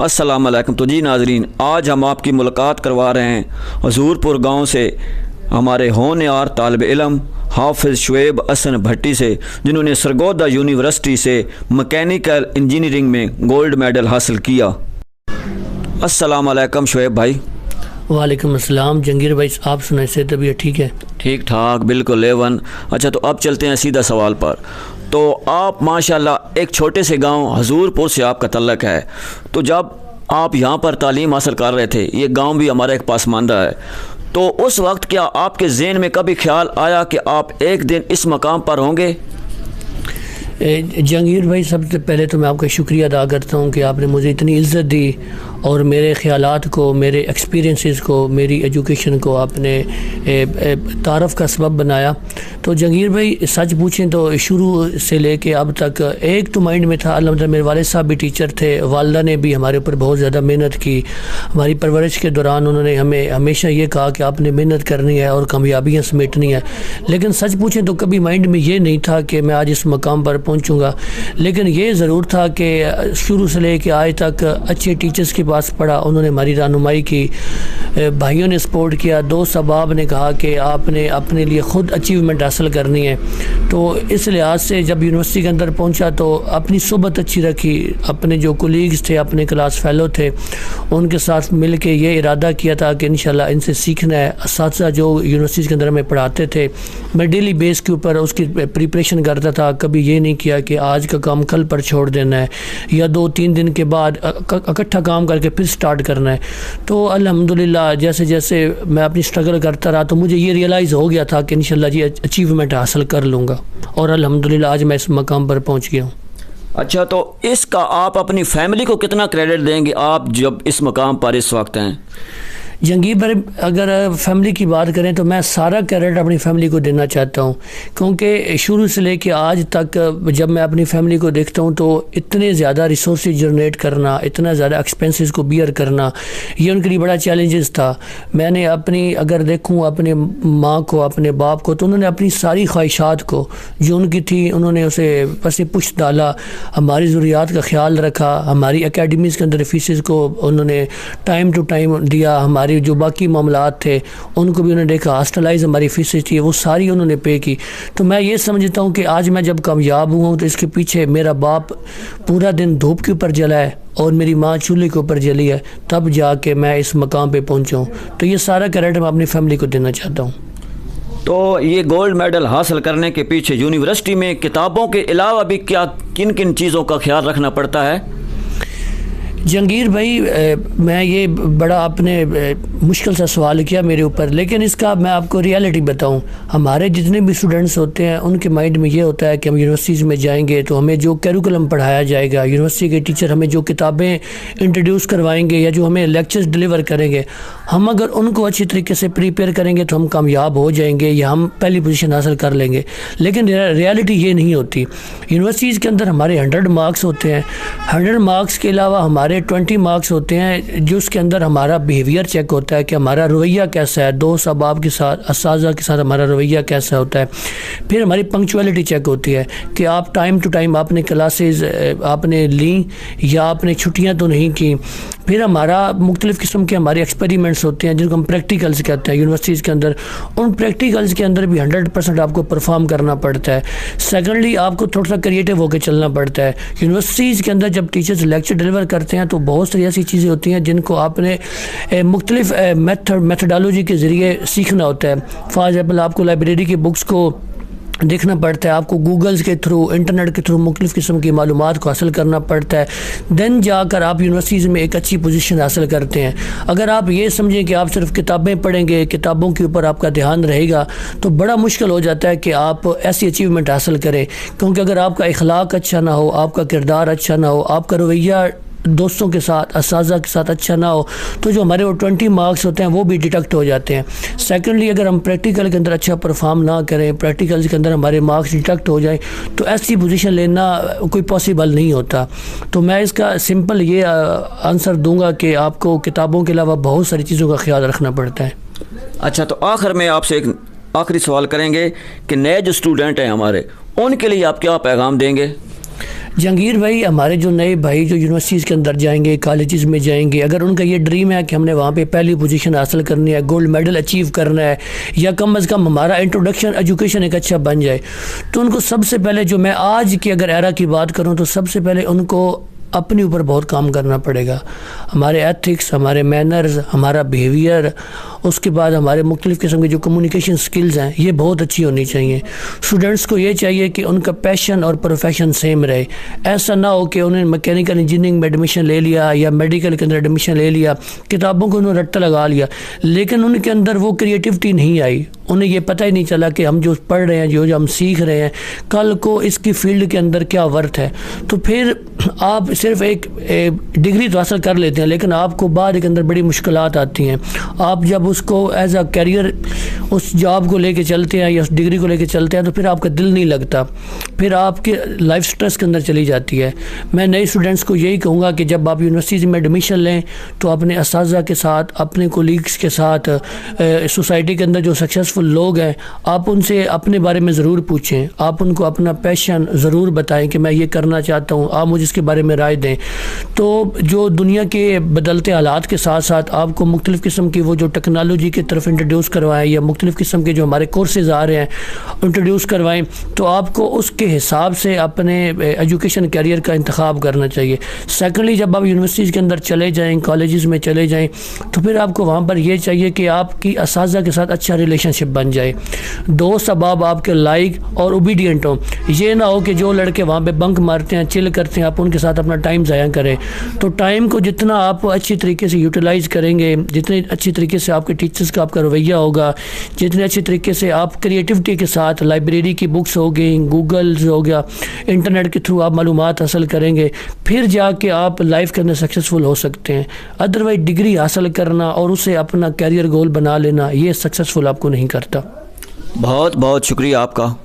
अस्सलाम वालेकुम। तो जी नाजरीन, आज हम आपकी मुलाकात करवा रहे हैं हजूरपुर गांव से हमारे होनहार तालिब इल्म हाफिज़ शुएब हसन भट्टी से, जिन्होंने सरगोदा यूनिवर्सिटी से मैकेनिकल इंजीनियरिंग में गोल्ड मेडल हासिल किया। अस्सलाम वालेकुम शुएब भाई। वालेकुम अस्सलाम जंगीर भाई, आप सुनाए से तबीयत ठीक है? ठीक ठाक, बिल्कुल A1। अच्छा, तो अब चलते हैं सीधा सवाल पर। तो आप माशाल्लाह एक छोटे से गांव हजूरपुर से आपका तल्लक है, तो जब आप यहाँ पर तालीम हासिल कर रहे थे, ये गांव भी हमारा एक पासमानदा है, तो उस वक्त क्या आपके ज़हन में कभी ख्याल आया कि आप एक दिन इस मकाम पर होंगे? जंगीर भाई, सबसे पहले तो मैं आपका शुक्रिया अदा करता हूँ कि आपने मुझे इतनी इज़्ज़त दी और मेरे ख़यालात को, मेरे एक्सपीरियंसेस को, मेरी एजुकेशन को आपने तारफ़ का सबब बनाया। तो जंगीर भाई, सच पूछें तो शुरू से लेके अब तक एक तो माइंड में था, अल्हम्दुलिल्लाह मेरे वालिद साहब भी टीचर थे, वालिदा ने भी हमारे ऊपर बहुत ज़्यादा मेहनत की। हमारी परवरिश के दौरान उन्होंने हमें हमेशा ये कहा कि आपने मेहनत करनी है और कामयाबियाँ समेटनी है। लेकिन सच पूछें तो कभी माइंड में ये नहीं था कि मैं आज इस मकाम पर पहुंचूंगा। लेकिन ये ज़रूर था कि शुरू से लेके आज तक अच्छे टीचर्स के पास पढ़ा, उन्होंने हमारी रहनुमाई की, भाइयों ने सपोर्ट किया, दोस्त अहबाब ने कहा कि आपने अपने लिए ख़ुद अचीवमेंट हासिल करनी है। तो इस लिहाज से जब यूनिवर्सिटी के अंदर पहुंचा तो अपनी सोबत अच्छी रखी, अपने जो कोलीग्स थे, अपने क्लास फेलो थे, उनके साथ मिल के ये इरादा किया था कि इंशाल्लाह इनसे सीखना है। असातिज़ा जो यूनिवर्सिटी के अंदर हमें पढ़ाते थे, मैं डेली बेस के ऊपर उसकी प्रिपरेशन करता था। कभी ये नहीं किया कि आज का काम कल पर छोड़ देना है या 2-3 दिन के बाद इकट्ठा काम करके फिर स्टार्ट करना है। तो अल्हम्दुलिल्लाह जैसे जैसे मैं अपनी स्ट्रगल करता रहा तो मुझे ये रियलाइज़ हो गया था कि इंशाल्लाह जी अचीवमेंट हासिल कर लूँगा और अल्हम्दुलिल्लाह आज मैं इस मकाम पर पहुँच गया हूँ। अच्छा, तो इसका आप अपनी फैमिली को कितना क्रेडिट देंगे, आप जब इस मकाम पर इस वक्त हैं? जंगीर भाई, अगर फैमिली की बात करें तो मैं सारा क्रेडिट अपनी फैमिली को देना चाहता हूँ, क्योंकि शुरू से लेके आज तक जब मैं अपनी फैमिली को देखता हूँ तो इतने ज़्यादा रिसोर्सेज जनरेट करना, इतना ज़्यादा एक्सपेंसेस को बियर करना, ये उनके लिए बड़ा चैलेंजेस था। मैंने अपनी अगर देखूँ अपने माँ को, अपने बाप को, तो उन्होंने अपनी सारी ख्वाहिशात को जो उनकी थी उन्होंने उसे पसे पुश डाला, हमारी ज़रूरियात का ख्याल रखा, हमारी एकेडमीज़ के अंदर फीसेस को उन्होंने टाइम टू टाइम दिया, हमारी जो बाकी मामलात थे उनको भी उन्होंने देखा, हॉस्टलाइज हमारी फीसेस थी वो सारी उन्होंने पे की। तो मैं ये समझता हूँ कि आज मैं जब कामयाब हुआ हूँ तो इसके पीछे मेरा बाप पूरा दिन धूप के ऊपर जला है और मेरी माँ चूल्हे के ऊपर जली है, तब जाके मैं इस मकाम पे पहुँचा हूँ। तो ये सारा क्रेडिट मैं अपनी फैमिली को देना चाहता हूँ। तो ये गोल्ड मेडल हासिल करने के पीछे यूनिवर्सिटी में किताबों के अलावा भी क्या किन किन चीज़ों का ख्याल रखना पड़ता है? जंगीर भाई, मैं ये बड़ा आपने मुश्किल सा सवाल किया मेरे ऊपर, लेकिन इसका मैं आपको रियलिटी बताऊं। हमारे जितने भी स्टूडेंट्स होते हैं उनके माइंड में ये होता है कि हम यूनिवर्सिटीज़ में जाएंगे तो हमें जो कैरिकुलम पढ़ाया जाएगा, यूनिवर्सिटी के टीचर हमें जो किताबें इंट्रोड्यूस करवाएंगे या जो हमें लेक्चर्स डिलीवर करेंगे, हम अगर उनको अच्छी तरीके से प्रिपेयर करेंगे तो हम कामयाब हो जाएंगे या हम पहली पोजीशन हासिल कर लेंगे। लेकिन रियलिटी ये नहीं होती। यूनिवर्सिटीज़ के अंदर हमारे 100 मार्क्स होते हैं, 100 मार्क्स के अलावा हमारे 20 मार्क्स होते हैं जो उसके अंदर हमारा बिहेवियर चेक होता है कि हमारा रवैया कैसा है, दोस्त अहबाब के साथ, असातिज़ा के साथ हमारा रवैया कैसा होता है। फिर हमारी पंक्चुअलिटी चेक होती है कि आप टाइम टू टाइम आपने क्लासेस आपने ली या आपने छुट्टियां तो नहीं की। फिर हमारा मुख्तलिफ़ किस्म के हमारे एक्सपेरिमेंट्स होते हैं जिनको हम प्रैक्टिकल्स कहते हैं यूनिवर्सिटीज़ के अंदर। उन प्रैक्टिकल्स के अंदर भी 100% आपको परफॉर्म करना पड़ता है। सेकेंडली, आपको थोड़ा सा क्रिएटिव होकर चलना पड़ता है। यूनिवर्सिटीज़ के अंदर जब टीचर्स लेक्चर डिलीवर करते हैं तो बहुत सारी ऐसी चीज़ें होती हैं जिनको आपने मुख्तलिफ मेथडोलॉजी के ज़रिए सीखना होता है। फॉर एग्ज़ाम्पल, आपको लाइब्रेरी की बुक्स को देखना पड़ता है, आपको गूगल्स के थ्रू, इंटरनेट के थ्रू मुख्तलिफ़ किस्म की मालूमात को हासिल करना पड़ता है। देन जाकर आप यूनिवर्सिटीज़ में एक अच्छी पोजीशन हासिल करते हैं। अगर आप ये समझें कि आप सिर्फ किताबें पढ़ेंगे, किताबों के ऊपर आपका ध्यान रहेगा, तो बड़ा मुश्किल हो जाता है कि आप ऐसी अचीवमेंट हासिल करें। क्योंकि अगर आपका इखलाक अच्छा ना हो, आपका किरदार अच्छा ना हो, आपका रवैया दोस्तों के साथ, असातिज़ा के साथ अच्छा ना हो, तो जो हमारे वो 20 मार्क्स होते हैं वो भी डिडक्ट हो जाते हैं। सेकेंडली, अगर हम प्रैक्टिकल के अंदर अच्छा परफॉर्म ना करें, प्रैक्टिकल्स के अंदर हमारे मार्क्स डिडक्ट हो जाए, तो ऐसी पोजीशन लेना कोई पॉसिबल नहीं होता। तो मैं इसका सिंपल ये आंसर दूंगा कि आपको किताबों के अलावा बहुत सारी चीज़ों का ख्याल रखना पड़ता है। अच्छा, तो आखिर में आपसे एक आखिरी सवाल करेंगे कि नए जो स्टूडेंट हैं हमारे, उनके लिए आप क्या पैगाम देंगे? जहांगीर भाई, हमारे जो नए भाई जो यूनिवर्सिटीज़ के अंदर जाएंगे, कॉलेजेस में जाएंगे, अगर उनका ये ड्रीम है कि हमने वहाँ पे पहली पोजीशन हासिल करनी है, गोल्ड मेडल अचीव करना है, या कम अज़ कम हमारा इंट्रोडक्शन एजुकेशन एक अच्छा बन जाए, तो उनको सबसे पहले, जो मैं आज की अगर एरा की बात करूँ, तो सबसे पहले उनको अपने ऊपर बहुत काम करना पड़ेगा। हमारे एथिक्स, हमारे मैनर्स, हमारा बिहेवियर, उसके बाद हमारे मुख्तलिफ़ किस्म के जो कम्युनिकेशन स्किल्स हैं, ये बहुत अच्छी होनी चाहिए। स्टूडेंट्स को ये चाहिए कि उनका पैशन और प्रोफेशन सेम रहे। ऐसा ना हो कि उन्होंने मैकेनिकल इंजीनियरिंग में एडमिशन ले लिया या मेडिकल के अंदर एडमिशन ले लिया, किताबों को उन्होंने रट्टा लगा लिया, लेकिन उनके अंदर वो क्रिएटिविटी नहीं आई, उन्हें ये पता ही नहीं चला कि हम जो पढ़ रहे हैं, जो हम सीख रहे हैं, कल को इसकी फील्ड के अंदर क्या वर्थ है। तो फिर आप सिर्फ एक डिग्री तो हासिल कर लेते हैं, लेकिन आपको बाद के अंदर बड़ी मुश्किलात आती हैं। आप जब उसको एज अ कैरियर उस जॉब को लेके चलते हैं या उस डिग्री को लेके चलते हैं, तो फिर आपका दिल नहीं लगता, फिर आपके लाइफ स्ट्रेस के अंदर चली जाती है। मैं नए स्टूडेंट्स को यही कहूँगा कि जब आप यूनिवर्सिटी में एडमिशन लें, तो अपने असातिज़ा के साथ, अपने कोलीग्स के साथ, सोसाइटी के अंदर जो सक्सेसफुल लोग हैं, आप उनसे अपने बारे में ज़रूर पूछें। आप उनको अपना पैशन ज़रूर बताएं कि मैं ये करना चाहता हूँ, आप मुझे इसके बारे में राय दें। तो जो दुनिया के बदलते हालात के साथ साथ आपको मुख्तलिफ़ किस्म की वो जो टेक्नोलॉजी की तरफ इंट्रोड्यूस करवाएं, या मुख्तलिफ़ किस्म के जो हमारे कोर्सेज़ आ रहे हैं इंट्रोड्यूस करवाएं, तो आपको उसके हिसाब से अपने एजुकेशन कैरियर का इंतखाब करना चाहिए। सेकेंडली, जब आप यूनिवर्सिटीज़ के अंदर चले जाएँ, कॉलेजेस में चले जाएँ, तो फिर आपको वहाँ पर यह चाहिए कि आपकी असातिज़ा के साथ अच्छा रिलेशनशिप बन जाए, दोस्त अहबाब आपके लाइक और ओबीडियंट हों। ये ना हो कि जो लड़के वहाँ पे बंक मारते हैं, चिल करते हैं, आप उनके साथ अपना टाइम ज़ाया करें। तो टाइम को जितना आप अच्छी तरीके से यूटिलाइज़ करेंगे, जितने अच्छी तरीके से आपके टीचर्स का आपका रवैया होगा, जितने अच्छी तरीके से आप क्रिएटिविटी के साथ, लाइब्रेरी की बुक्स हो गई, गूगल हो गया, इंटरनेट के थ्रू आप मालूमात हासिल करेंगे, फिर जाके आप लाइफ के अंदर सक्सेसफुल हो सकते हैं। अदरवाइज डिग्री हासिल करना और उसे अपना कैरियर गोल बना लेना, ये सक्सेसफुल आपको नहीं करता। बहुत बहुत शुक्रिया आपका।